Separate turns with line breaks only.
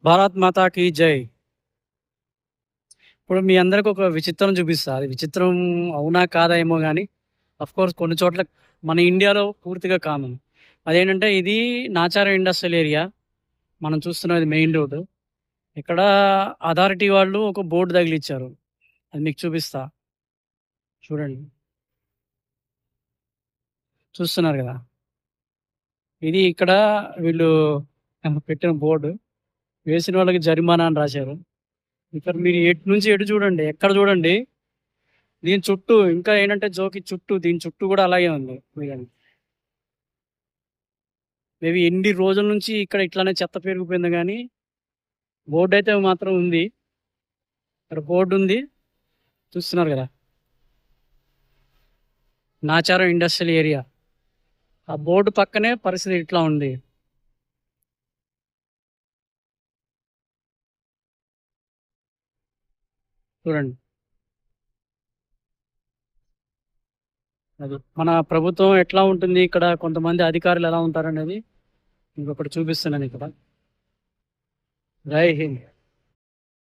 భారత్ మాతాకి జై. ఇప్పుడు మీ అందరికి ఒక విచిత్రం చూపిస్తా. అది విచిత్రం అవునా కాదా ఏమో గానీ, కోర్స్ కొన్ని చోట్ల మన ఇండియాలో పూర్తిగా కామన్. అదేంటంటే ఇది నాచారం ఇండస్ట్రియల్ ఏరియా. మనం చూస్తున్నది మెయిన్ రోడ్. ఇక్కడ అథారిటీ వాళ్ళు ఒక బోర్డు తగిలిచ్చారు. అది మీకు చూపిస్తా. చూడండి. చూస్తున్నారు గదా! ఇది ఇక్కడ వీళ్ళు పెట్టిన బోర్డు. వేసిన వాళ్ళకి జరిమానా అని రాశారు. ఇక్కడ మీరు ఎటు నుంచి ఎటు చూడండి. ఎక్కడ చూడండి దీని చుట్టూ ఇంకా ఏంటంటే జోకి చుట్టూ దీని చుట్టూ గూడా అలాగే ఉంది. చూడండి. మేబీ ఎన్ని రోజుల నుంచి ఇక్కడ ఇట్లానే చెత్త పేరుకుపోయిందో గానీ, బోర్డయితే మాత్రం ఉంది. ఇక్కడ బోర్డుంది. చూస్తున్నారు గదా! Nacharam industrial area. ఆ బోర్డు పక్కనే పరిస్థితి ఇట్లా ఉంది. చూడండి. అది. మన ప్రభుత్వం ఎట్లా ఉంటుంది, ఇక్కడ కొంతమంది అధికారులు ఎలా ఉంటారనేది మీకొకటి చూపిస్తున్నానిక్కడ. జై హింద్.